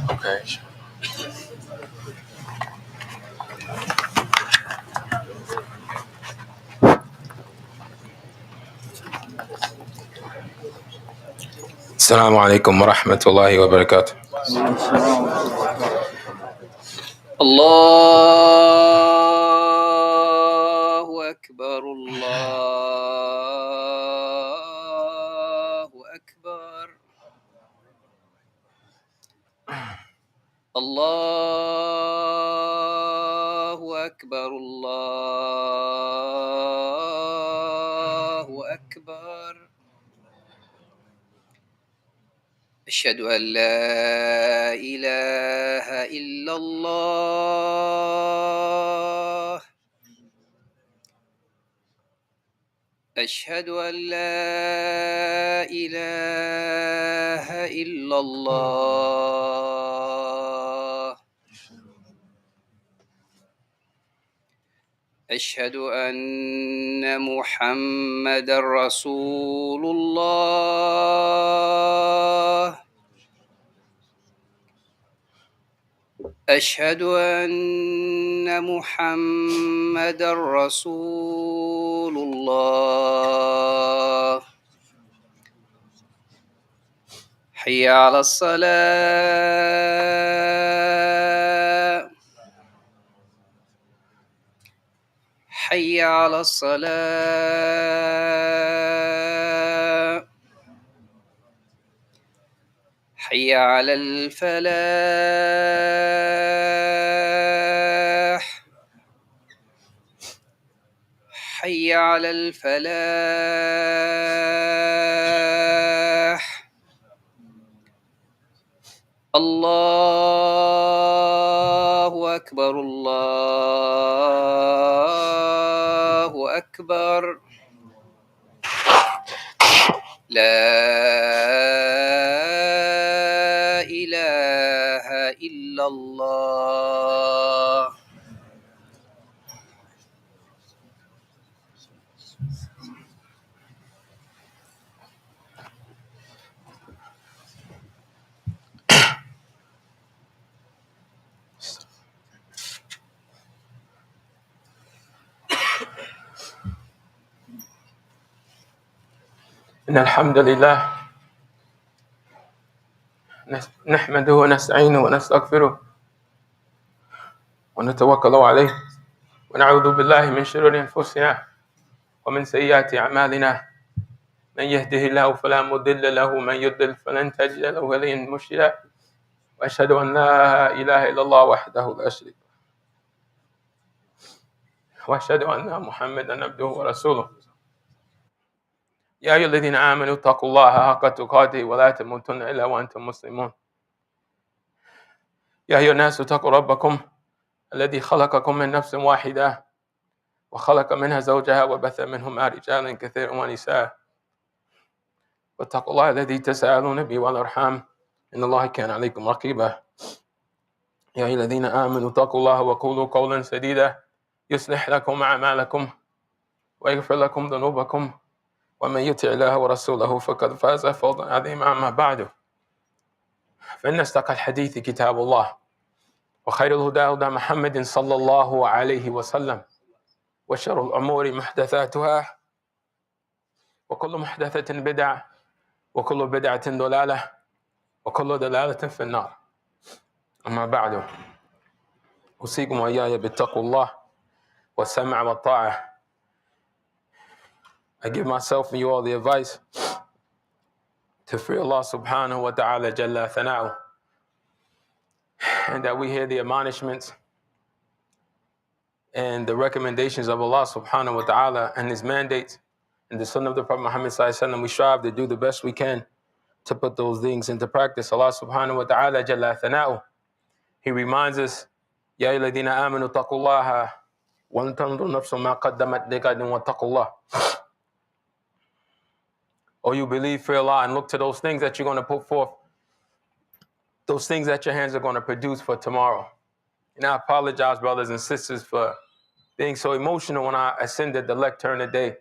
Okay. السلام عليكم ورحمة الله وبركاته. الله أكبر الله أكبر الله أكبر الله أكبر. أشهد أن لا إله إلا الله. أشهد أن لا إله إلا الله. أشهد أن محمدًا رسول الله. أشهد أن محمدًا رسول الله. حي على الصلاة. حي على الصلاة. حي على الفلاح. حي على الفلاح. الله أكبر الله أكبر. لا إله إلا الله. إن الحمد لله نحمده ونستعينه ونستغفره ونتوكل عليه ونعوذ بالله من شرور أنفسنا ومن سيئات أعمالنا. من يهده الله فلا مضل له ومن يضلل فلن تجد له وليا مرشدا. وأشهد أن لا إله إلا الله وحده لا شريك له وأشهد أن محمدا عبده ورسوله. يا أيها الذين آمنوا اتقوا الله حق تقاته ولا تموتن إلا وأنتم مسلمون. يا أيها الناس اتقوا ربكم الذي خلقكم من نفس واحدة وخلق منها زوجها وبث منهما رجالا كثيرا ونساء واتقوا الله الذي تساءلون به والأرحام إن الله كان عليكم رقيبا. يا أيها الذين آمنوا اتقوا الله وقولوا قولا سديدا يصلح لكم أعمالكم ويغفر لكم ذنوبكم ومن يطع الله ورسوله فقد فاز فوزا عظيما. أما بعد فإن أصدق الحديث كتاب الله وخير الهدى هدى محمد صلى الله عليه وسلم وشر الأمور محدثاتها وكل محدثة بدعة وكل بدعة ضلالة وكل ضلالة في النار. أما بعد أوصيكم وإياي بالتقوى الله والسمع والطاعة. I give myself and you all the advice to fear Allah subhanahu wa ta'ala jalla thana'u, and that we hear the admonishments and the recommendations of Allah subhanahu wa ta'ala and His mandates and the sunnah of the Prophet Muhammad sallallahu alaihi wasallam. We strive to do the best we can to put those things into practice. Allah subhanahu wa ta'ala jalla thana'u, He reminds us, Ya ayyuhalladhina amanu taqullaha wa tanzur nafsun ma qaddamat lighadin wattaqullah. Or you believe, fear Allah, and look to those things that you're going to put forth, those things that your hands are going to produce for tomorrow. And I apologize, brothers and sisters, for being so emotional when I ascended the lectern today.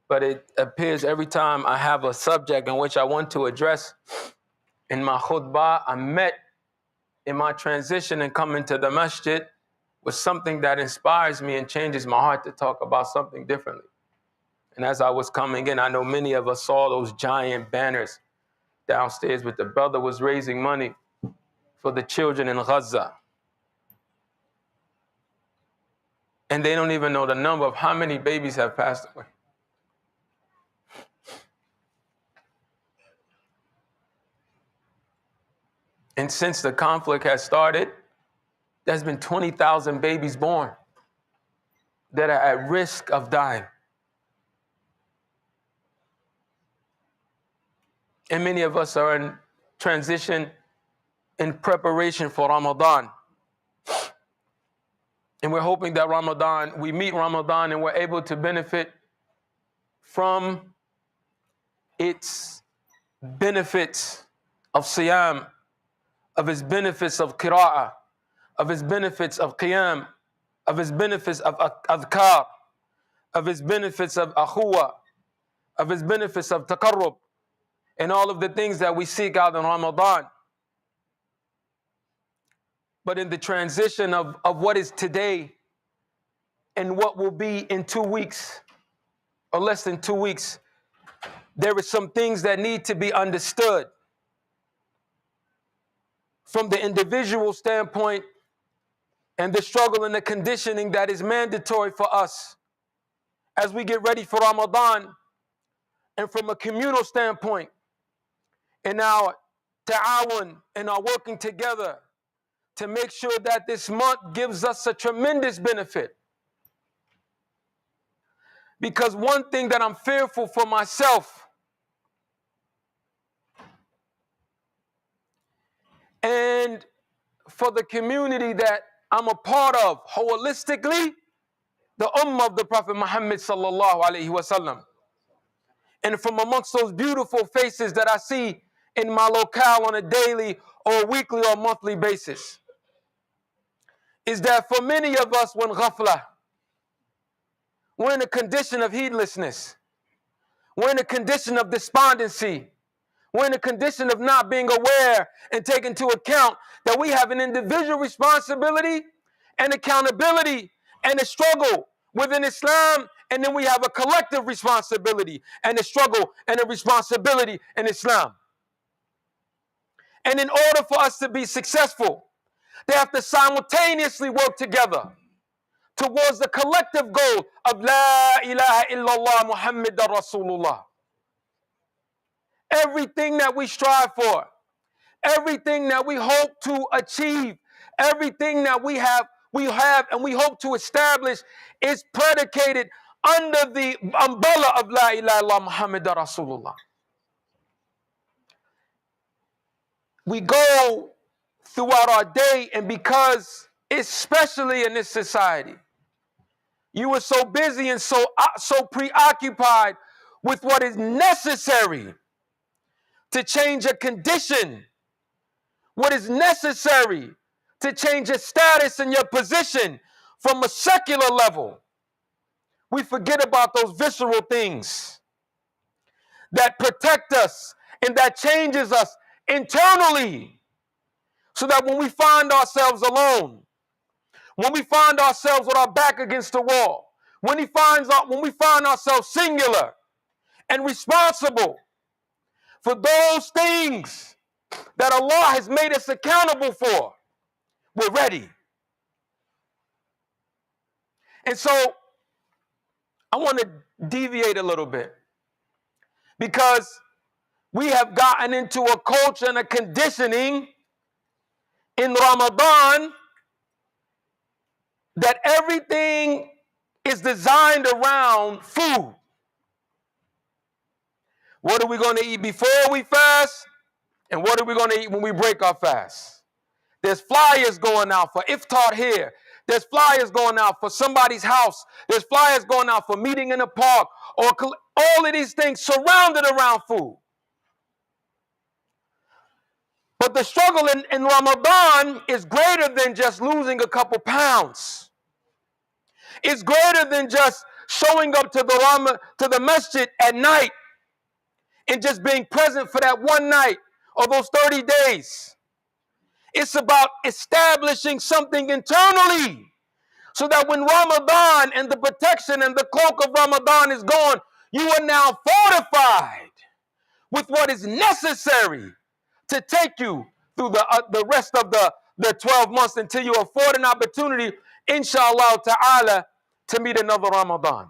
But it appears every time I have a subject in which I want to address in my khutbah, I'm met in my transition and coming to the masjid with something that inspires me and changes my heart to talk about something differently. And as I was coming in, I know many of us saw those giant banners downstairs, but the brother was raising money for the children in Gaza. And they don't even know the number of how many babies have passed away. And since the conflict has started, there's been 20,000 babies born that are at risk of dying. And many of us are in transition in preparation for Ramadan. And we're hoping that we meet Ramadan and we're able to benefit from its benefits of siyam, of its benefits of qira'ah, of its benefits of qiyam, of its benefits of adhkar, of its benefits of akhuwa, of its benefits of taqarrub, and all of the things that we seek out in Ramadan. But in the transition of what is today and what will be in 2 weeks, or less than 2 weeks, there are some things that need to be understood from the individual standpoint and the struggle and the conditioning that is mandatory for us as we get ready for Ramadan, and from a communal standpoint in our ta'awun and our working together to make sure that this month gives us a tremendous benefit. Because one thing that I'm fearful for myself and for the community that I'm a part of holistically, the ummah of the Prophet Muhammad sallallahu alaihi wasallam, and from amongst those beautiful faces that I see in my locale on a daily or weekly or monthly basis, is that for many of us, when ghafla, we're in a condition of heedlessness, we're in a condition of despondency, we're in a condition of not being aware and taking into account that we have an individual responsibility and accountability and a struggle within Islam, and then we have a collective responsibility and a struggle and a responsibility in Islam. And in order for us to be successful, they have to simultaneously work together towards the collective goal of La ilaha illallah Muhammadur Rasulullah. Everything that we strive for, everything that we hope to achieve, everything that we have and we hope to establish is predicated under the umbrella of La ilaha illallah Muhammadur Rasulullah. We go throughout our day, and because, especially in this society, you are so busy and so preoccupied with what is necessary to change a condition, what is necessary to change your status and your position from a secular level. We forget about those visceral things that protect us and that changes us internally, so that when we find ourselves alone, when we find ourselves with our back against the wall, when we find ourselves singular and responsible for those things that Allah has made us accountable for, we're ready. And so I want to deviate a little bit, because we have gotten into a culture and a conditioning in Ramadan that everything is designed around food. What are we going to eat before we fast? And what are we going to eat when we break our fast? There's flyers going out for iftar here. There's flyers going out for somebody's house. There's flyers going out for meeting in a park, or all of these things surrounded around food. But the struggle in Ramadan is greater than just losing a couple pounds. It's greater than just showing up to the masjid at night and just being present for that one night or those 30 days. It's about establishing something internally so that when Ramadan and the protection and the cloak of Ramadan is gone, you are now fortified with what is necessary to take you through the rest of the 12 months until you afford an opportunity, inshallah ta'ala, to meet another Ramadan.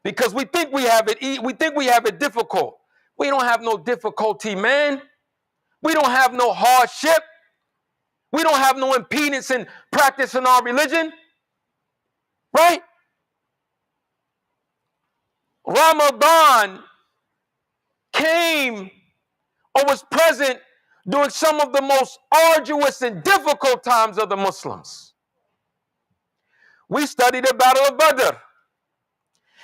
Because we think we have it difficult. We don't have no difficulty, man. We don't have no hardship. We don't have no impedance in practicing our religion. Right? Ramadan came or was present during some of the most arduous and difficult times of the Muslims. We studied the Battle of Badr.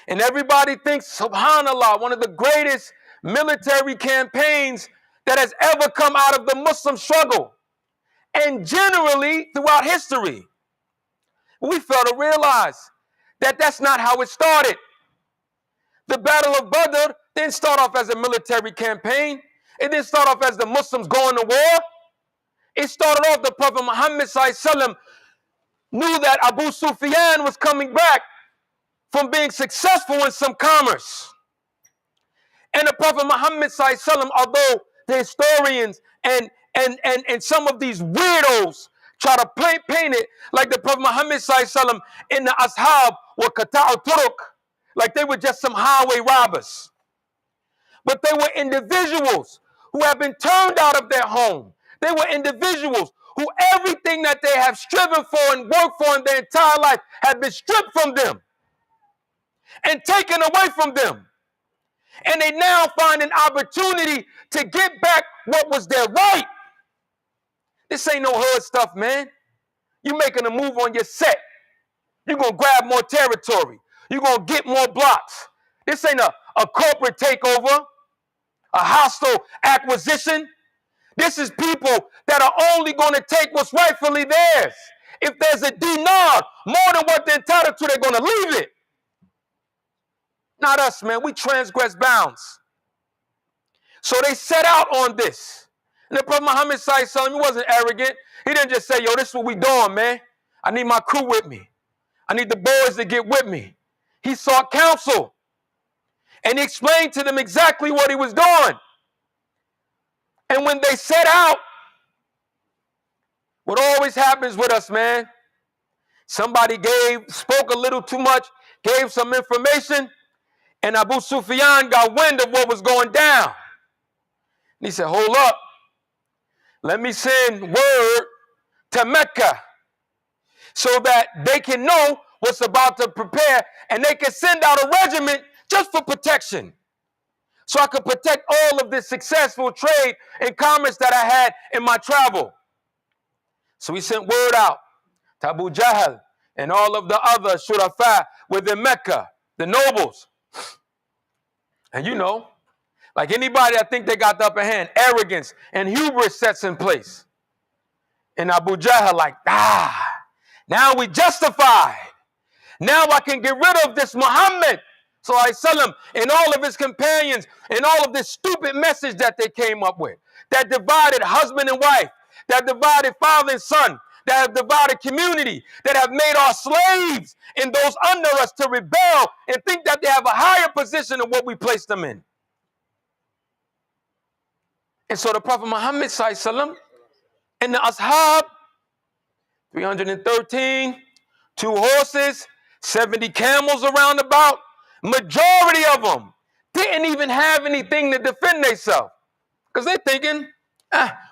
And everybody thinks, subhanAllah, one of the greatest military campaigns that has ever come out of the Muslim struggle. And generally throughout history. We fail to realize that that's not how it started. The Battle of Badr didn't start off as a military campaign. It didn't start off as the Muslims going to war. It started off the Prophet Muhammad ﷺ knew that Abu Sufyan was coming back from being successful in some commerce. And the Prophet Muhammad ﷺ, although the historians and some of these weirdos try to paint it like the Prophet Muhammad ﷺ in the Ashab were Qata'u Turuk, like they were just some highway robbers. But they were individuals who have been turned out of their home. They were individuals who everything that they have striven for and worked for in their entire life had been stripped from them and taken away from them. And they now find an opportunity to get back what was their right. This ain't no hood stuff, man. You making a move on your set. You're going to grab more territory. You're going to get more blocks. This ain't a corporate takeover, a hostile acquisition. This is people that are only going to take what's rightfully theirs. If there's a dinar more than what they're entitled to, they're going to leave it. Not us, man. We transgress bounds. So they set out on this. And the Prophet Muhammad ﷺ, he wasn't arrogant. He didn't just say, yo, this is what we doing, man. I need my crew with me. I need the boys to get with me. He sought counsel. And he explained to them exactly what he was doing. And when they set out, what always happens with us, man, somebody spoke a little too much, gave some information, and Abu Sufyan got wind of what was going down. And he said, hold up. Let me send word to Mecca so that they can know what's about to prepare and they can send out a regiment just for protection. So I could protect all of this successful trade and commerce that I had in my travel. So he sent word out to Abu Jahl and all of the other shurafa within Mecca, the nobles. And you know, like anybody that think they got the upper hand, arrogance and hubris sets in place. And Abu Jahl like, now we justified. Now I can get rid of this Muhammad ﷺ and all of his companions and all of this stupid message that they came up with, that divided husband and wife, that divided father and son, that have divided community, that have made our slaves and those under us to rebel and think that they have a higher position than what we placed them in. And so the Prophet Muhammad ﷺ and the Ashab, 313, 2 horses, 70 camels around about, majority of them didn't even have anything to defend themselves. Because they're thinking,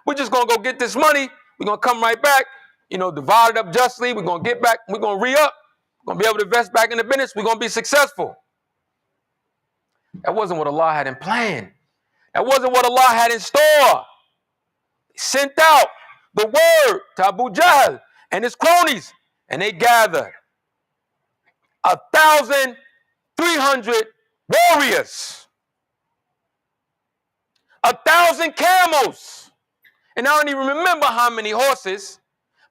we're just going to go get this money. We're going to come right back, divide it up justly. We're going to get back. We're going to re-up. We're going to be able to invest back in the business. We're going to be successful. That wasn't what Allah had in plan. That wasn't what Allah had in store. He sent out the word to Abu Jahl and his cronies, and they gathered 1,300 warriors. 1,000 camels. And I don't even remember how many horses.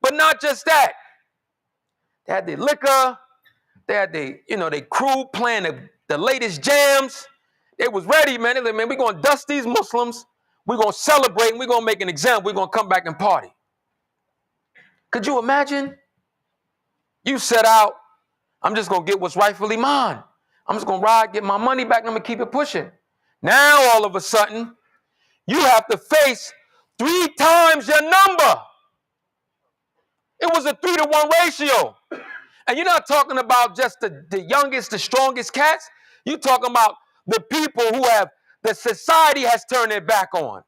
But not just that. They had the liquor. They had they crew playing the latest jams. They was ready, man. They like, man, we're going to dust these Muslims. We're going to celebrate, and we're going to make an example. We're going to come back and party. Could you imagine? You set out, I'm just going to get what's rightfully mine. I'm just going to ride, get my money back, and I'm going to keep it pushing. Now, all of a sudden, you have to face 3 times your number. It was a 3-to-1 ratio. And you're not talking about just the youngest, the strongest cats. You're talking about the people who the society has turned their back on.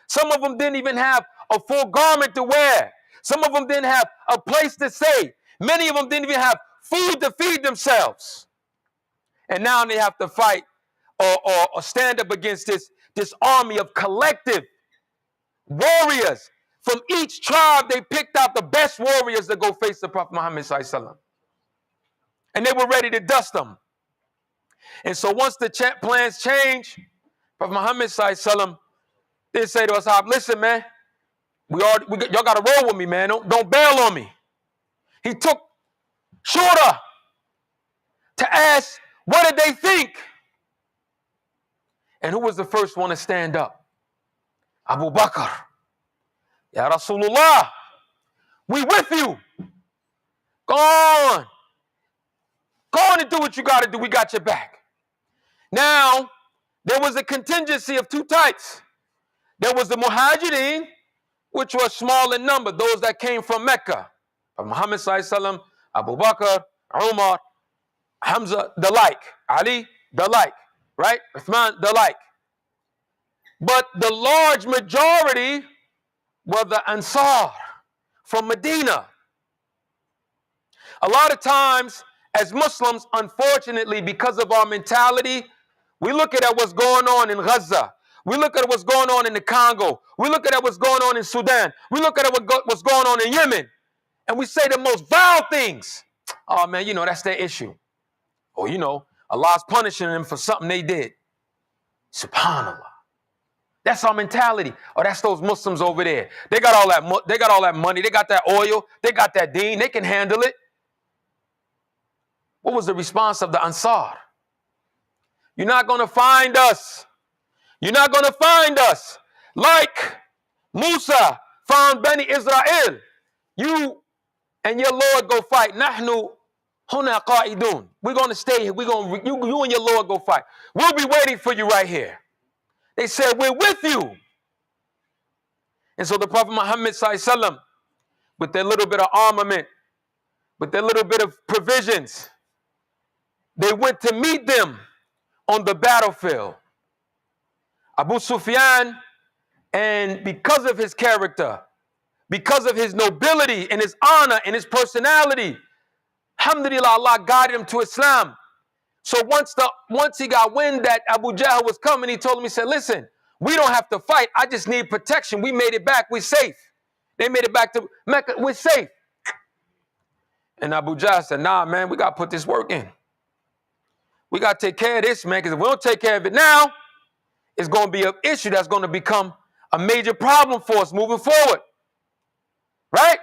Some of them didn't even have a full garment to wear. Some of them didn't have a place to stay. Many of them didn't even have food to feed themselves. And now they have to fight or stand up against this army of collective warriors. From each tribe, they picked out the best warriors to go face the Prophet Muhammad sallallahu alaihi wasallam. And they were ready to dust them. And so once the plans changed, Prophet Muhammad sallallahu alaihi wasallam, they say to us, listen, man, y'all got to roll with me, man. Don't bail on me. He took Shura to ask, what did they think? And who was the first one to stand up? Abu Bakr. Ya Rasulullah, we with you. Go on. Go on and do what you got to do. We got your back. Now, there was a contingency of 2 types. There was the Muhajirin, which were small in number, those that came from Mecca. Muhammad sallallahu alaihi wasallam, Abu Bakr, Umar, Hamza, the like. Ali, the like. Right? Uthman, the like. But the large majority were the Ansar from Medina. A lot of times, as Muslims, unfortunately, because of our mentality, we look at what's going on in Gaza. We look at what's going on in the Congo. We look at what's going on in Sudan. We look at what's going on in Yemen. And we say the most vile things. Oh, man, that's their issue. Or, Allah's punishing them for something they did. SubhanAllah. That's our mentality. Oh, that's those Muslims over there. They got all that money. They got that oil. They got that deen. They can handle it. What was the response of the Ansar? You're not going to find us. You're not going to find us like Musa found Bani Israel. You and your Lord go fight. Nahnu huna qa'idun. We're going to stay here. You and your Lord go fight. We'll be waiting for you right here. They said, we're with you. And so the Prophet Muhammad sallallahu alaihi wasallam, with their little bit of armament, with their little bit of provisions, they went to meet them on the battlefield. Abu Sufyan, and because of his character, because of his nobility and his honor and his personality, alhamdulillah, Allah guided him to Islam. So once he got wind that Abu Jahl was coming, he told him, he said, listen, we don't have to fight. I just need protection. We made it back. We're safe. They made it back to Mecca. We're safe. And Abu Jahl said, nah, man, we got to put this work in. We got to take care of this, man, because if we don't take care of it now, it's going to be an issue that's going to become a major problem for us moving forward. Right?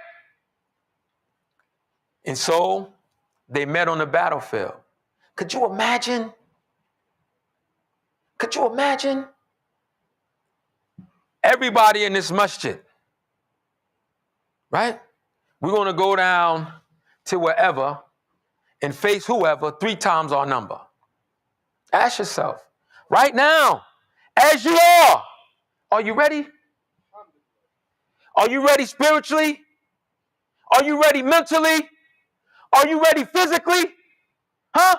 And so they met on the battlefield. Could you imagine? Could you imagine? Everybody in this masjid, right? We're going to go down to wherever and face whoever 3 times our number. Ask yourself, right now, as you are you ready? Are you ready spiritually? Are you ready mentally? Are you ready physically? Huh?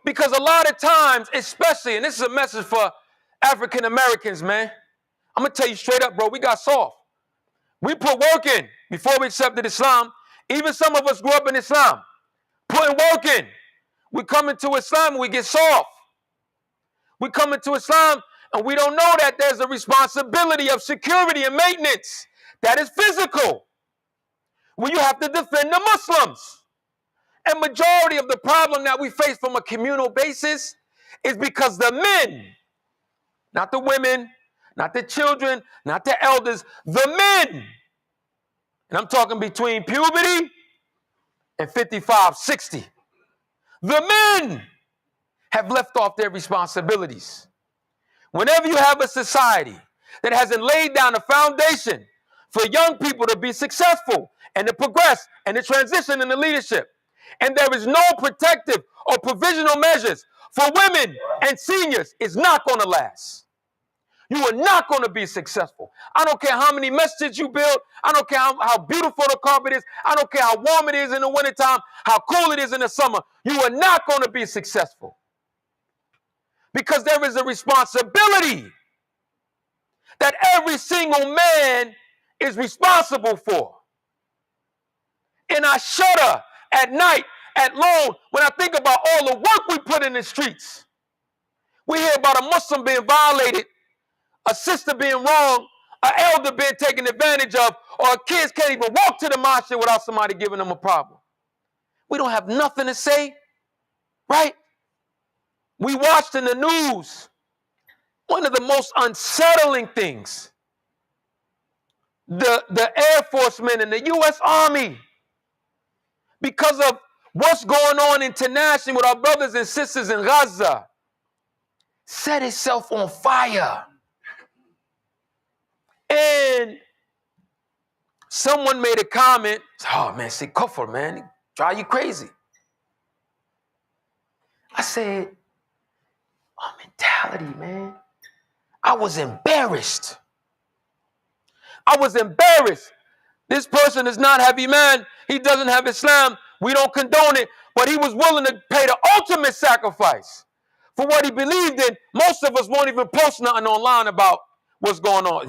Because a lot of times, especially, and this is a message for African Americans, man. I'm going to tell you straight up, bro, we got soft. We put work in before we accepted Islam. Even some of us grew up in Islam. Putting work in. We come into Islam and we get soft. We come into Islam and we don't know that there's a responsibility of security and maintenance that is physical, where you have to defend the Muslims. And majority of the problem that we face from a communal basis is because the men Not the women, not the children, not the elders, the men. And I'm talking between puberty and 55, 60. The men have left off their responsibilities. Whenever you have a society that hasn't laid down a foundation for young people to be successful and to progress and to transition into leadership, and there is no protective or provisional measures for women and seniors, it's not going to last. You are not going to be successful. I don't care how many messages you build. I don't care how beautiful the carpet is. I don't care how warm it is in the wintertime, how cool it is in the summer. You are not going to be successful. Because there is a responsibility that every single man is responsible for. And I shudder at night, at lone, when I think about all the work we put in the streets. We hear about a Muslim being violated, a sister being wronged, an elder being taken advantage of, or kids can't even walk to the masjid without somebody giving them a problem. We don't have nothing to say, right? We watched in the news one of the most unsettling things. The Air Force men and the U.S. Army, because of what's going on internationally with our brothers and sisters in Gaza, set itself on fire. And someone made a comment, oh man, say kufr, man, it drive you crazy. I said, our mentality, man. I was embarrassed. I was embarrassed. This person does not have Iman. He doesn't have Islam. We don't condone it. But he was willing to pay the ultimate sacrifice for what he believed in. Most of us won't even post nothing online about what's going on.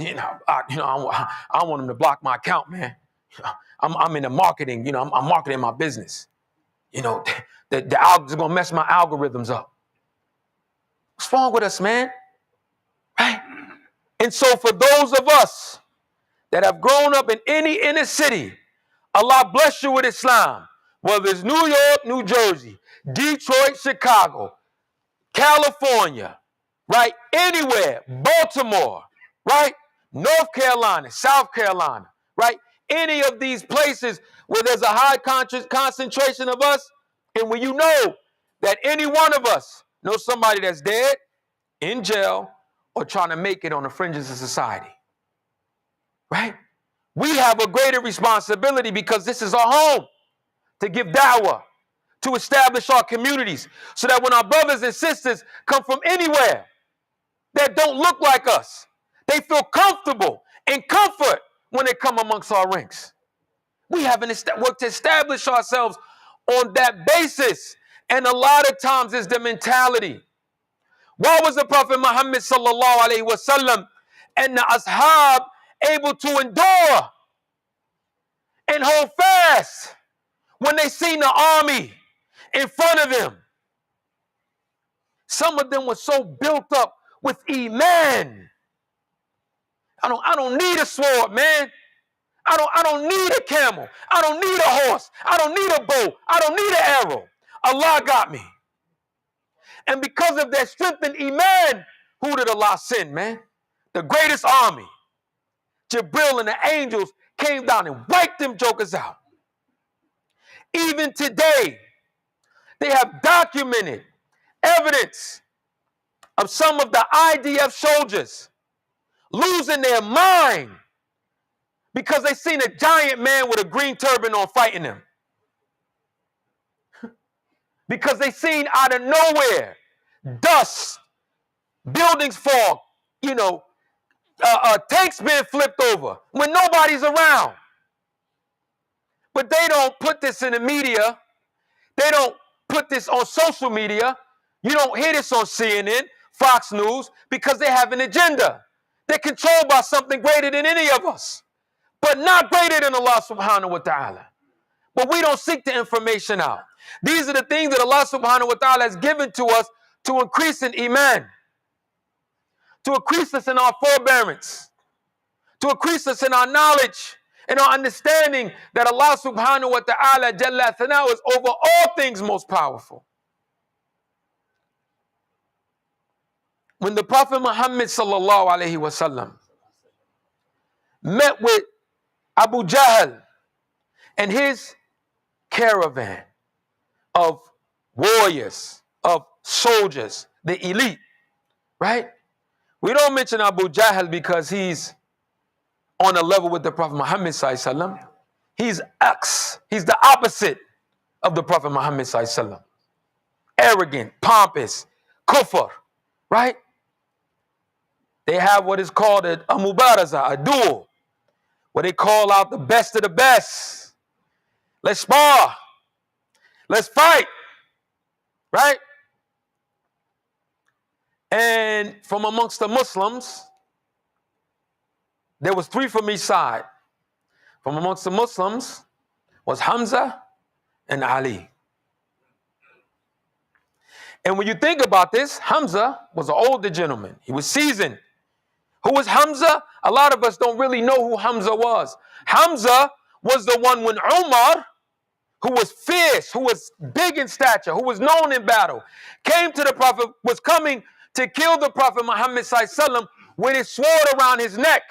I want him to block my account, man. I'm in the marketing. I'm marketing my business. The algorithm's gonna mess my algorithms up. What's wrong with us, man? Right? And so for those of us that have grown up in any inner city, Allah bless you with Islam, whether it's New York, New Jersey, Detroit, Chicago, California, right? Anywhere, Baltimore, right? North Carolina, South Carolina, right? Any of these places where there's a high concentration of us, and when you know that any one of us knows somebody that's dead, in jail, or trying to make it on the fringes of society, right? We have a greater responsibility because this is our home to give da'wah, to establish our communities, so that when our brothers and sisters come from anywhere that don't look like us, they feel comfortable and comfort when they come amongst our ranks. We haven't worked to establish ourselves on that basis, and a lot of times it's the mentality. Why was the Prophet Muhammad sallallahu alaihi wasallam and the ashab able to endure and hold fast when they seen the army in front of them? Some of them were so built up with Iman. I don't need a sword, man. I don't need a camel. I don't need a horse. I don't need a bow. I don't need an arrow. Allah got me. And because of their strength in Iman, who did Allah send, man? The greatest army. Jibril and the angels came down and wiped them jokers out. Even today, they have documented evidence of some of the IDF soldiers losing their mind because they seen a giant man with a green turban on fighting them. Because they seen out of nowhere dust, buildings fall, tanks being flipped over when nobody's around. But they don't put this in the media. They don't put this on social media. You don't hear this on CNN, Fox News, because they have an agenda. They're controlled by something greater than any of us, but not greater than Allah subhanahu wa ta'ala. But we don't seek the information out. These are the things that Allah subhanahu wa ta'ala has given to us to increase in Iman, to increase us in our forbearance, to increase us in our knowledge and our understanding that Allah subhanahu wa ta'ala Jalla Thana is over all things most powerful. when the Prophet Muhammad sallallahu alaihi wasallam met with Abu Jahl and his caravan of warriors, of soldiers, the elite, right? We don't mention Abu Jahl because he's on a level with the Prophet Muhammad sallallahu alaihi wasallam. He's the opposite of the Prophet Muhammad sallallahu alaihi wasallam. Arrogant, pompous, kufr, right? They have what is called a mubaraza, a duel, where they call out the best of the best. Let's spar. Let's fight, right? And from amongst the Muslims, there was 3 from each side. From amongst the Muslims was Hamza and Ali. And when you think about this, Hamza was an older gentleman. He was seasoned. Who was Hamza? A lot of us don't really know who Hamza was. Hamza was the one when Umar, who was fierce, who was big in stature, who was known in battle, came to the Prophet, was coming to kill the Prophet Muhammad sallallahu alaihi wasallam with his sword around his neck.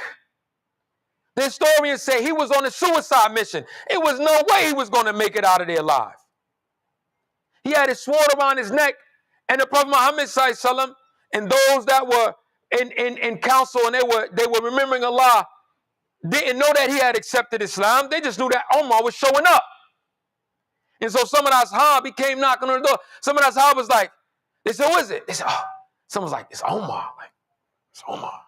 The historians say he was on a suicide mission. It was no way he was going to make it out of there alive. He had his sword around his neck, and the Prophet Muhammad sallallahu alaihi wasallam and those that were in council and they were remembering Allah didn't know that he had accepted Islam. They just knew that Omar was showing up. And so some of the ashab, he came knocking on the door. Some of the ashab was like, they said, what is it? They said, oh. Someone's like, it's Omar. Like, it's Omar.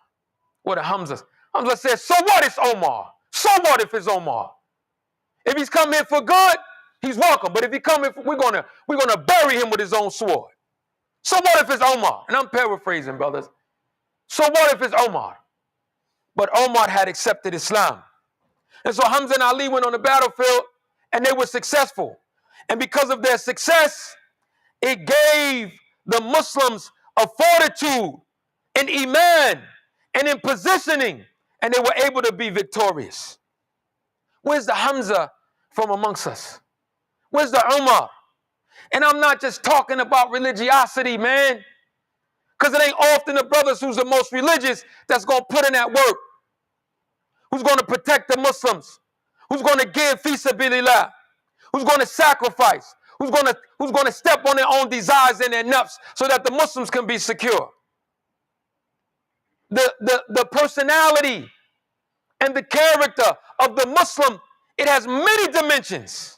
What a Hamza. Hamza said, so what? It's Omar. So what if it's Omar? If he's come here for good, he's welcome. But if he come here, we're gonna bury him with his own sword. So what if it's Omar? And I'm paraphrasing, brothers. So what if it's Omar? But Omar had accepted Islam. And so Hamza and Ali went on the battlefield and they were successful. And because of their success, it gave the Muslims a fortitude in Iman and in positioning, and they were able to be victorious. Where's the Hamza from amongst us? Where's the Umar? And I'm not just talking about religiosity, man, because it ain't often the brothers who's the most religious that's going to put in that work, who's going to protect the Muslims, who's going to give fi sabilillah, who's going to sacrifice, who's going to step on their own desires and their nafs so that the Muslims can be secure. The personality and the character of the Muslim, it has many dimensions.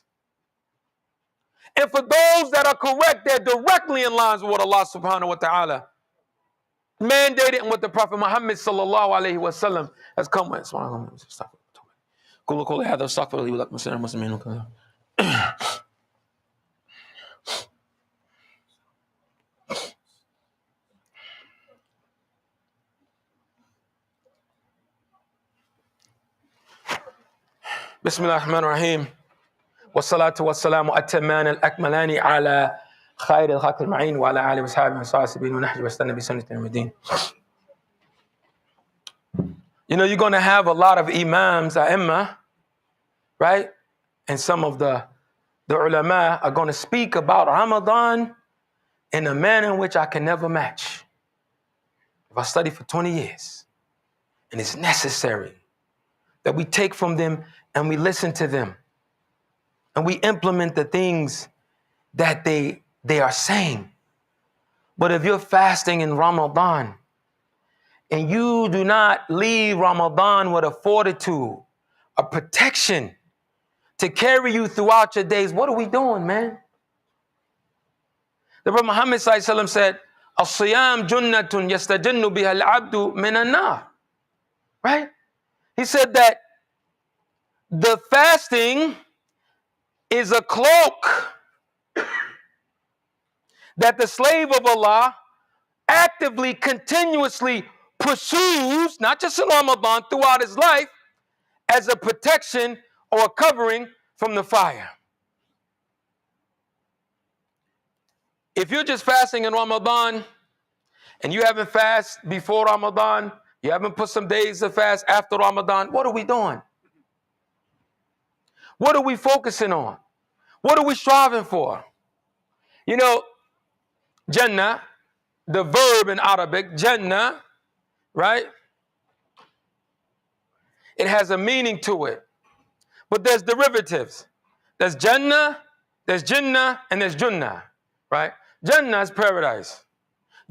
And for those that are correct, they're directly in line with what Allah subhanahu wa ta'ala mandated and what the Prophet Muhammad sallallahu alayhi wa sallam has come with. Bismillah ar-Rahman ar-Rahim. والصلاة والسلام أتمان الأكملان على خير الخلق المعين وعلى آله وصحبه وصحبه ونحج واستنى بسنة الدين. You know, you're going to have a lot of imams, ai''imah, right? And some of the ulama are going to speak about Ramadan in a manner in which I can never match. If I study for 20 years, and it's necessary that we take from them and we listen to them, and we implement the things that they are saying. But if you're fasting in Ramadan and you do not leave Ramadan with a fortitude, a protection to carry you throughout your days, what are we doing, man? The Prophet Muhammad sallallahu alaihi wasallam said, "As-siyam junnatun yastajannu biha al-'abdu min an-nar." Right? He said that the fasting is a cloak that the slave of Allah actively, continuously pursues, not just in Ramadan, throughout his life, as a protection or a covering from the fire. If you're just fasting in Ramadan and you haven't fasted before Ramadan, you haven't put some days to fast after Ramadan, what are we doing? What are we focusing on? What are we striving for? You know, Jannah the verb in Arabic, Jannah, right? It has a meaning to it. But there's derivatives. There's Jannah, there's Jinnah, and there's Junnah, right? Jannah is paradise.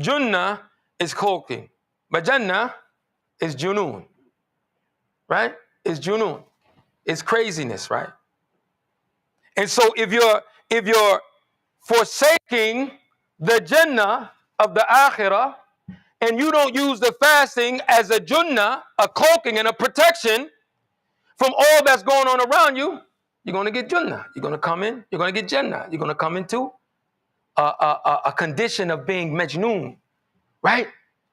Junnah is cloaking. But Jannah is Junoon, right? It's Junoon. It's craziness, right? And so if you're forsaking the Jannah of the Akhirah, and you don't use the fasting as a Junnah, a cloaking and a protection from all that's going on around you, you're going to get Junnah. You're going to come in, you're going to get Jannah. You're going to come into a condition of being Majnoon, right?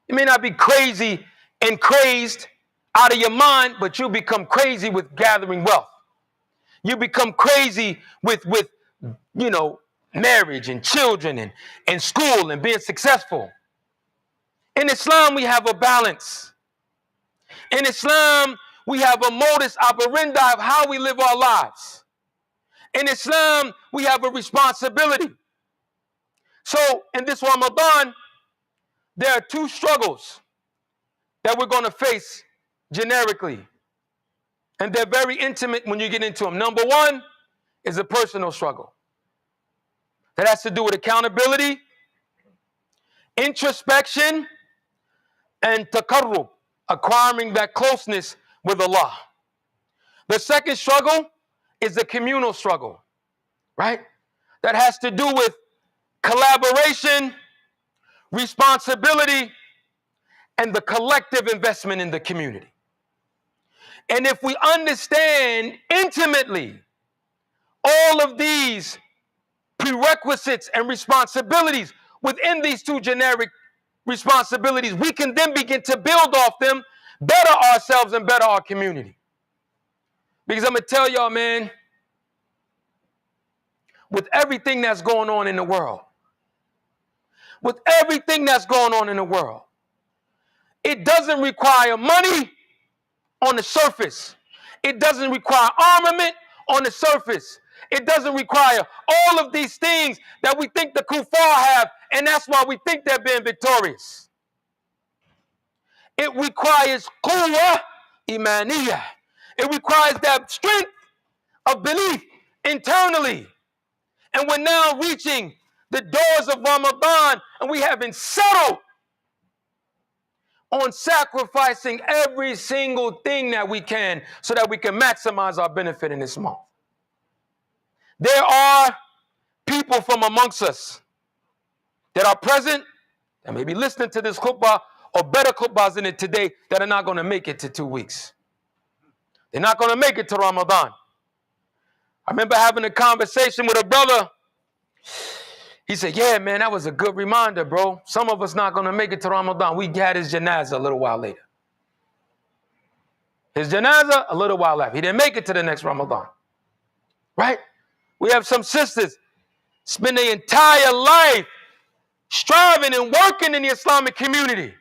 You may not be crazy and crazed out of your mind, but you become crazy with gathering wealth. You become crazy with marriage and children and school and being successful. In Islam, we have a balance. In Islam, we have a modus operandi of how we live our lives. In Islam, we have a responsibility. So in this Ramadan, there are two struggles that we're going to face generically. And they're very intimate when you get into them. Number one is a personal struggle. That has to do with accountability, introspection, and taqarrub, acquiring that closeness with Allah. The second struggle is the communal struggle, right? That has to do with collaboration, responsibility, and the collective investment in the community. And if we understand intimately all of these prerequisites and responsibilities within these two generic responsibilities, we can then begin to build off them, better ourselves and better our community. Because I'm going to tell y'all, man, with everything that's going on in the world, it doesn't require money on the surface. It doesn't require armament on the surface. It doesn't require all of these things that we think the kuffar have, and that's why we think they're being victorious. It requires quwwah imaniyah. It requires that strength of belief internally. And we're now reaching the doors of Ramadan, and we haven't settled on sacrificing every single thing that we can so that we can maximize our benefit in this month. There are people from amongst us that are present and maybe listening to this khutbah or better khutbahs in it today that are not going to make it to 2 weeks. They're not going to make it to Ramadan. I remember having a conversation with a brother. He said, yeah, man, that was a good reminder, bro. Some of us not going to make it to Ramadan. We had his janazah a little while later. His janazah, a little while after. He didn't make it to the next Ramadan. Right? We have some sisters spend their entire life striving and working in the Islamic community.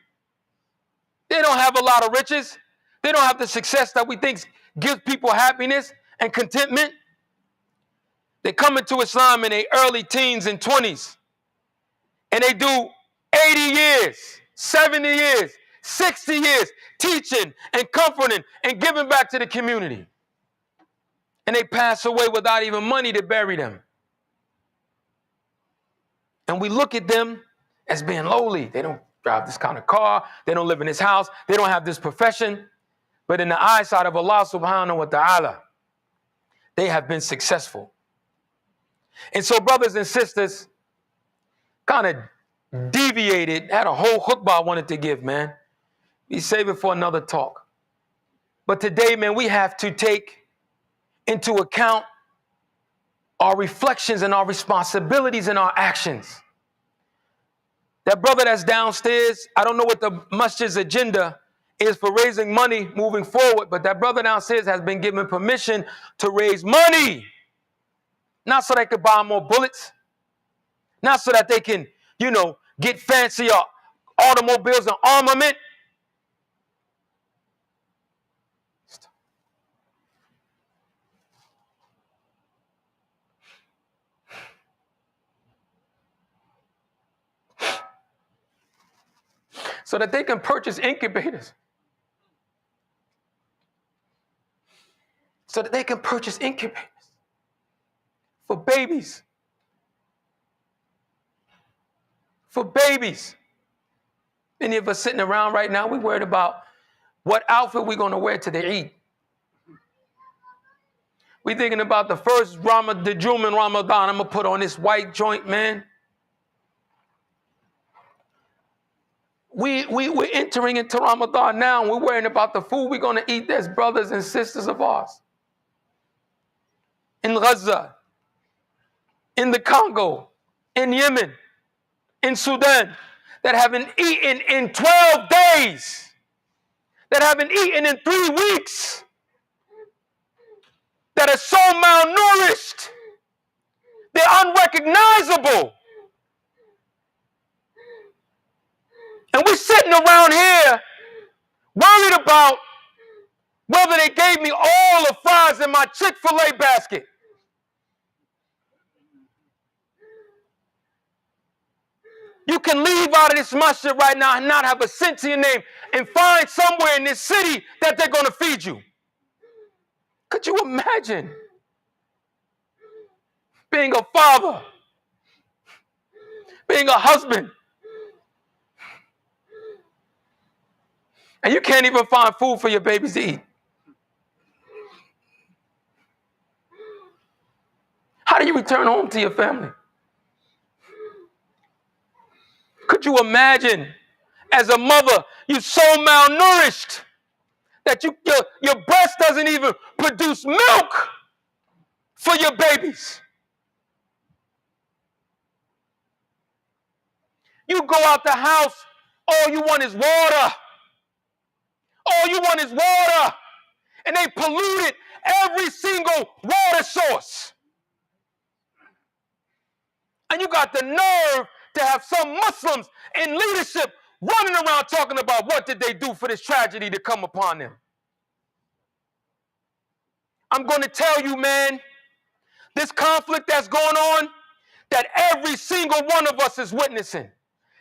They don't have a lot of riches. They don't have the success that we think gives people happiness and contentment. They come into Islam in their early teens and 20s. And they do 80 years, 70 years, 60 years teaching and comforting and giving back to the community. And they pass away without even money to bury them. And we look at them as being lowly. They don't drive this kind of car. They don't live in this house. They don't have this profession. But in the eyesight of Allah subhanahu wa ta'ala, they have been successful. And so brothers and sisters, kind of deviated, had a whole khutbah I wanted to give, man. We save it for another talk. But today, man, we have to take into account our reflections and our responsibilities and our actions. That brother that's downstairs, I don't know what the masjid's agenda is for raising money moving forward, but that brother downstairs has been given permission to raise money. Not so they could buy more bullets. Not so that they can, get fancier automobiles and armament. so that they can purchase incubators. So that they can purchase incubators for babies. For babies. Many of us sitting around right now, we worried about what outfit we're going to wear to the Eid. We thinking about the first the Jumu'ah in Ramadan. I'm going to put on this white joint, man. We're entering into Ramadan now, and we're worrying about the food we're going to eat. There's brothers and sisters of ours in Gaza, in the Congo, in Yemen, in Sudan, that haven't eaten in 12 days, that haven't eaten in 3 weeks, that are so malnourished, they're unrecognizable. And we're sitting around here worried about whether they gave me all the fries in my Chick-fil-A basket. You can leave out of this masjid right now and not have a cent to your name and find somewhere in this city that they're going to feed you. Could you imagine being a father, being a husband, and you can't even find food for your babies to eat? How do you return home to your family? Could you imagine, as a mother, you're so malnourished that your breast doesn't even produce milk for your babies? You go out the house, all you want is water. All you want is water. And they polluted every single water source. And you got the nerve to have some Muslims in leadership running around talking about what did they do for this tragedy to come upon them. I'm going to tell you, man, this conflict that's going on, that every single one of us is witnessing,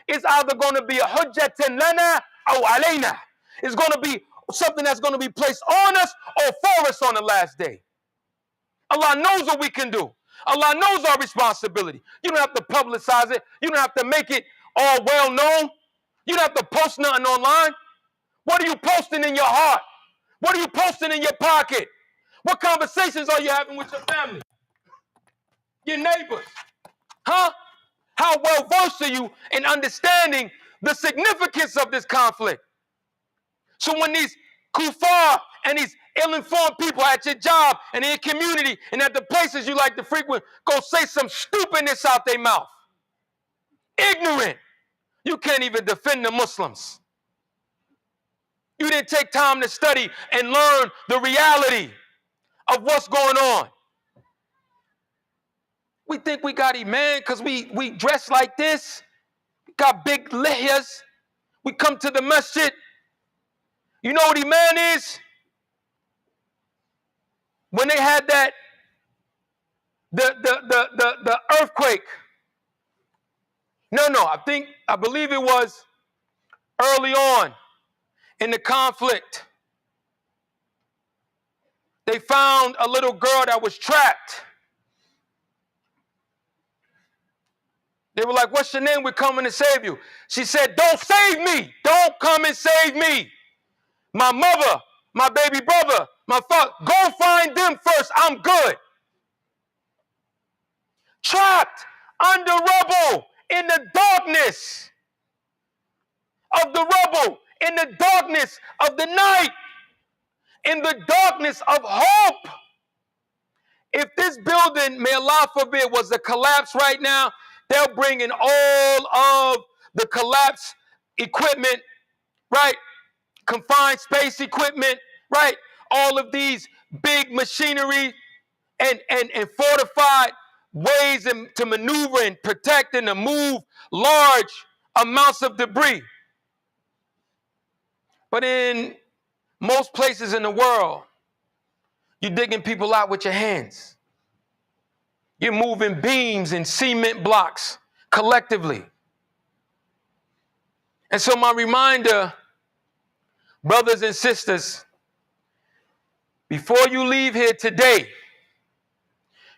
is either going to be a hujjatan lana or alayna. It's going to be something that's going to be placed on us or for us on the last day. Allah knows what we can do. Allah knows our responsibility. You don't have to publicize it. You don't have to make it all well known. You don't have to post nothing online. What are you posting in your heart? What are you posting in your pocket? What conversations are you having with your family? Your neighbors? Huh? How well versed are you in understanding the significance of this conflict? So when these kuffar and these ill-informed people at your job and in your community and at the places you like to frequent go say some stupidness out their mouth, ignorant, you can't even defend the Muslims. You didn't take time to study and learn the reality of what's going on. We think we got iman because we dress like this, got big lihyas. We come to the masjid. You know what iman is? When they had that, the earthquake. No, I believe it was early on in the conflict. They found a little girl that was trapped. They were like, "What's your name? We're coming to save you." She said, "Don't save me. Don't come and save me. My mother, my baby brother, my father, go find them first. I'm good." Trapped under rubble in the darkness of the rubble, in the darkness of the night, in the darkness of hope. If this building, may Allah forbid, was a collapse right now, they'll bring in all of the collapse equipment, right? Confined space equipment, right? All of these big machinery and fortified ways to maneuver and protect and to move large amounts of debris. But in most places in the world, you're digging people out with your hands. You're moving beams and cement blocks collectively. And so my reminder, brothers and sisters, before you leave here today,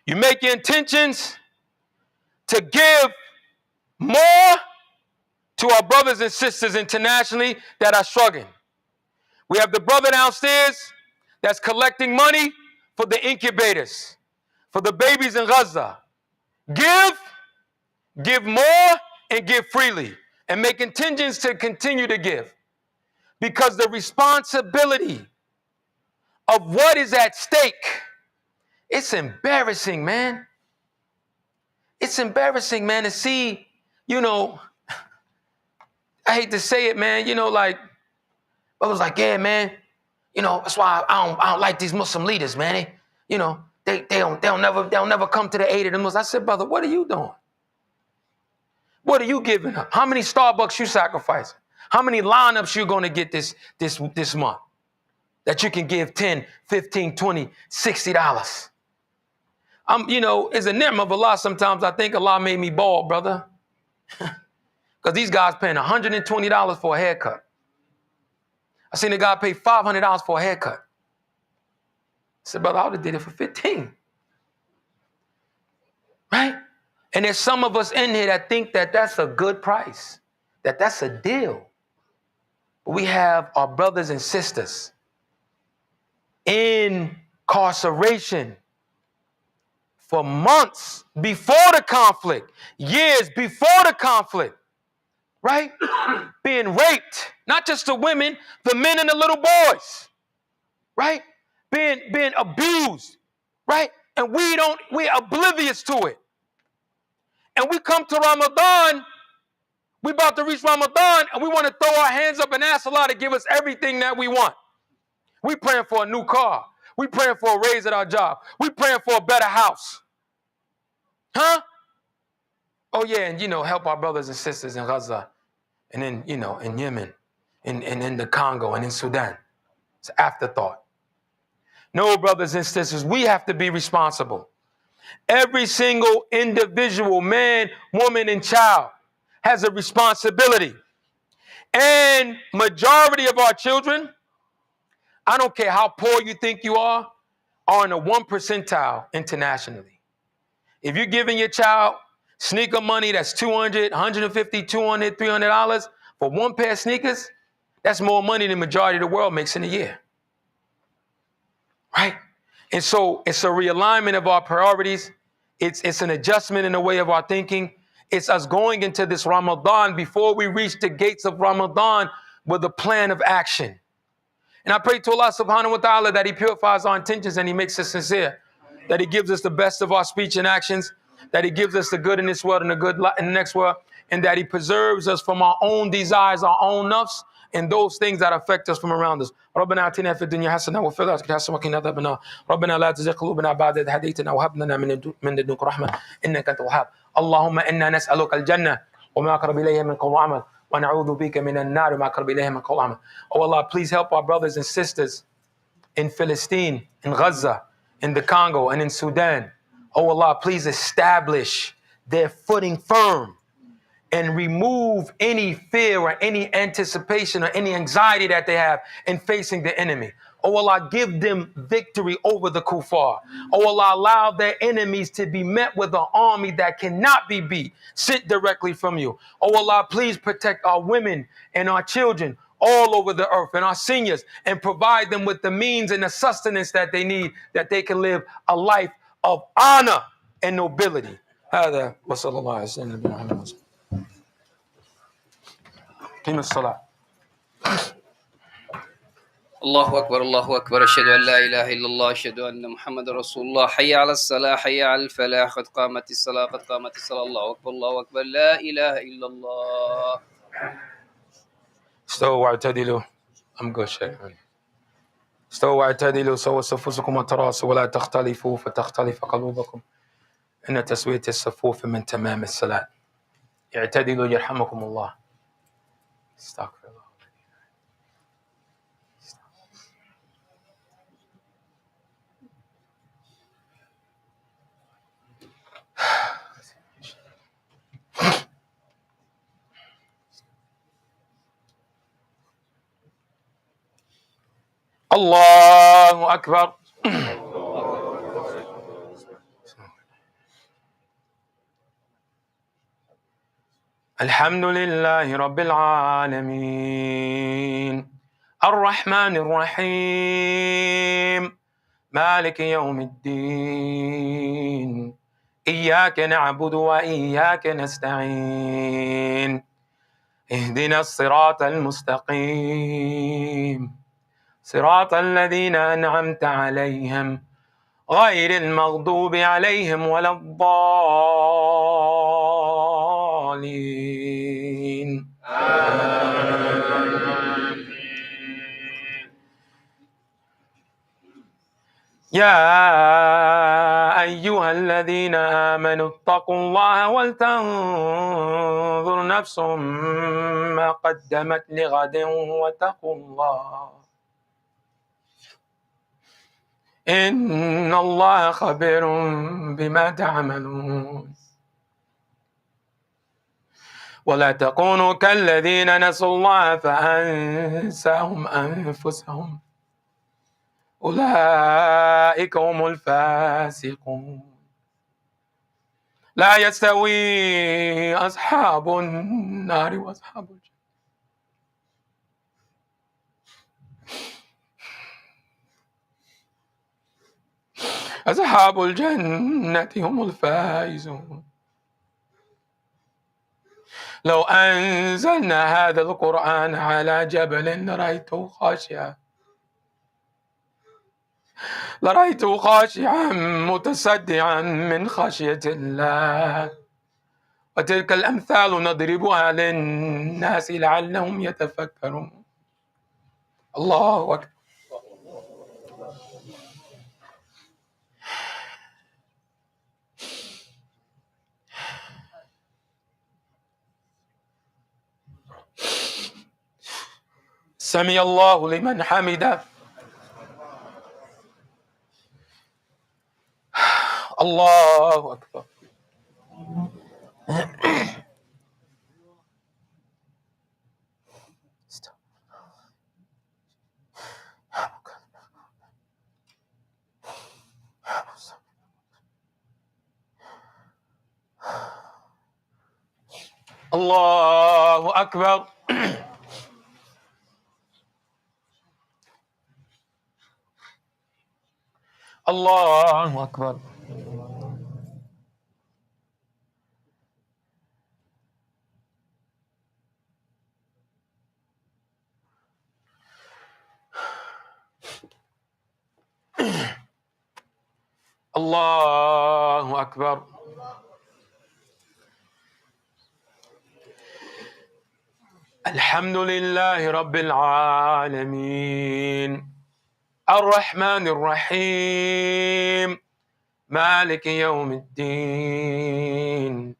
you make your intentions to give more to our brothers and sisters internationally that are struggling. We have the brother downstairs that's collecting money for the incubators, for the babies in Gaza. Give more, and give freely. And make intentions to continue to give. Because the responsibility of what is at stake, it's embarrassing, man. It's embarrassing, man, to see, I hate to say it, man, like, I was like, yeah, man, that's why I don't like these Muslim leaders, man. They'll never come to the aid of the Muslims. I said, brother, what are you doing? What are you giving up? How many Starbucks you sacrificing? How many lineups you going to get this month that you can give 10, 15, 20, $60? It's a ni'mah of Allah. Sometimes I think Allah made me bald, brother. Because these guys paying $120 for a haircut. I seen a guy pay $500 for a haircut. I said, brother, I would have did it for 15. Right? And there's some of us in here that think that that's a good price, that that's a deal. But we have our brothers and sisters in incarceration for months before the conflict, years before the conflict, right? Being raped, not just the women, the men and the little boys, right? Being abused, right? And we're oblivious to it. And we come to Ramadan, we about to reach Ramadan, and we want to throw our hands up and ask Allah to give us everything that we want. We praying for a new car. We praying for a raise at our job. We praying for a better house. Huh? Oh yeah, and help our brothers and sisters in Gaza, and then, in Yemen, and in the Congo, and in Sudan. It's an afterthought. No, brothers and sisters, we have to be responsible. Every single individual, man, woman, and child has a responsibility. And majority of our children, I don't care how poor you think you are in the 1 percentile internationally. If you're giving your child sneaker money that's $200, $150, $200, $300 for one pair of sneakers, that's more money than the majority of the world makes in a year. Right? And so it's a realignment of our priorities. It's an adjustment in the way of our thinking. It's us going into this Ramadan before we reach the gates of Ramadan with a plan of action. And I pray to Allah subhanahu wa ta'ala that He purifies our intentions and He makes us sincere. That He gives us the best of our speech and actions. That He gives us the good in this world and the good in the next world. And that He preserves us from our own desires, our own nafs, and those things that affect us from around us. ربنا آتنا في الدنيا حسنة وفي الآخرة حسنة وقنا عذاب النار. ربنا لا تزغ قلوبنا بعد إذ هديتنا وهب لنا من لدنك رحمة إنك أنت الوهاب. اللهم إنا نسألك الجنة وما قرب إليها من قول وعمل ونعوذ بك من النار وما قرب إليها من قول وعمل. Oh Allah, please help our brothers and sisters in Palestine, in Gaza, in the Congo, and in Sudan. Oh Allah, please establish their footing firm and remove any fear or any anticipation or any anxiety that they have in facing the enemy. Oh Allah, give them victory over the kuffar. Oh Allah, allow their enemies to be met with an army that cannot be beat, sent directly from you. Oh Allah, please protect our women and our children all over the earth and our seniors, and provide them with the means and the sustenance that they need, that they can live a life of honor and nobility. هذا وصلى الله على سيدنا محمد. قيم الصلاة. الله أكبر الله أكبر أشهد أن لا إله إلا الله أشهد أن محمد رسول الله حي على الصلاة حي على الفلاح قد قامت الصلاة قد قامت الصلاة الله أكبر الله أكبر لا إله إلا الله. استووا واعتدلوا. I'm good, Sheikh. استووا واعتدلوا سووا صفوفكم وتراصوا ولا تختلفوا فتختلف قلوبكم إن تسوية الصفوف من تمام الصلاة. اعتدلوا يرحمكم الله. استغفر الله. الله أكبر. الحمد لله رب العالمين الرحمن الرحيم مالك يوم الدين إياك نعبد وإياك نستعين اهدنا الصراط المستقيم صراط الذين أنعمت عليهم غير المغضوب عليهم ولا الضالين يا أيها الذين آمنوا اتقوا الله ولتنظر نفس ما قدمت لغد واتقوا الله إن الله خبير بما تعملون ولا تكونوا كالذين نسوا الله فأنساهم أنفسهم أولئك هم الفاسقون لا يستوي أصحاب النار وأصحاب الجنة أصحاب الجنة هم الفائزون لو أنزلنا هذا القرآن على جبل لرأيته خاشعا متصدعا من خشية الله وتلك الأمثال نضربها للناس لعلهم يتفكرون. الله أكبر. سمع الله لمن حمده. الله أكبر. الله أكبر. الله أكبر. الله أكبر. الحمد لله رب العالمين الرحمن الرحيم مالك يوم الدين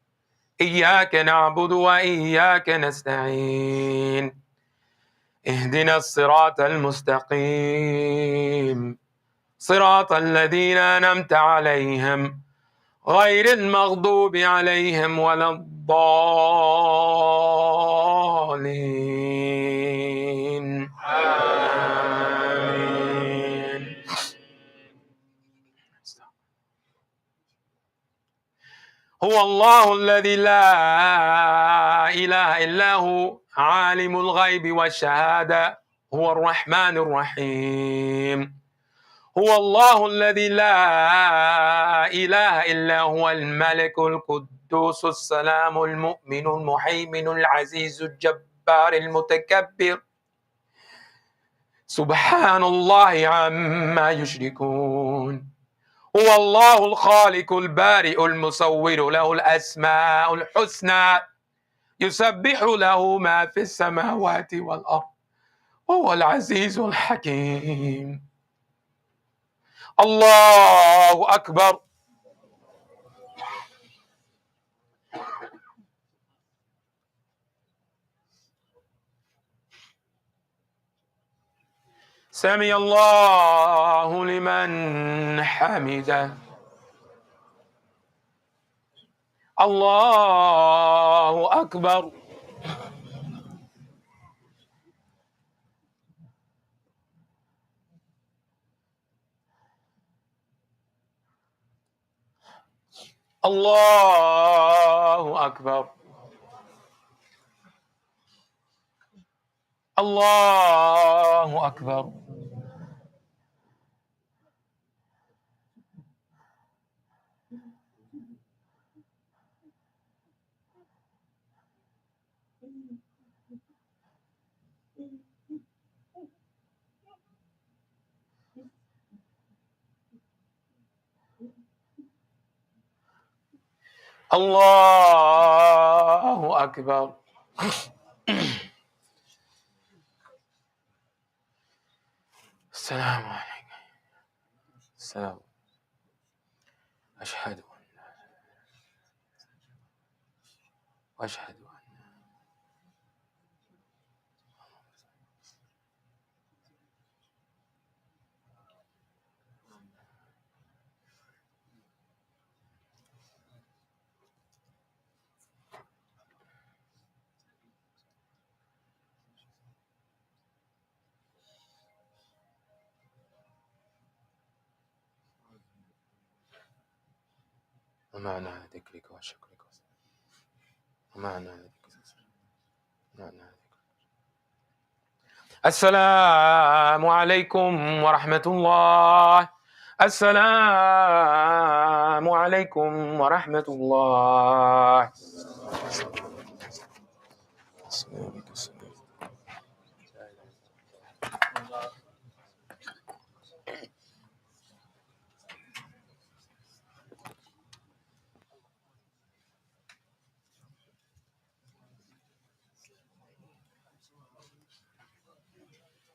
إياك نعبد وإياك نستعين اهدنا الصراط المستقيم صراط الذين أنعمت عليهم غير المغضوب عليهم ولا الضالين آمين. هو الله الذي لا إله إلا هو عالم الغيب والشهادة هو الرحمن الرحيم. هو الله الذي لا إله إلا هو الملك القدوس السلام المؤمن المهيمن العزيز الجبار المتكبر سبحان الله عما يشركون. هو الله الخالق البارئ المصور له الأسماء الحسنى يسبح له ما في السماوات والأرض وهو العزيز الحكيم. الله أكبر. سمع الله لمن حمده. الله أكبر. الله أكبر الله أكبر الله أكبر السلام عليكم السلام أشهد أن وأشهد أن ومعنى ذكرك وشكرك ومعنى ذكرك. السلام عليكم ورحمة الله. السلام عليكم ورحمة الله.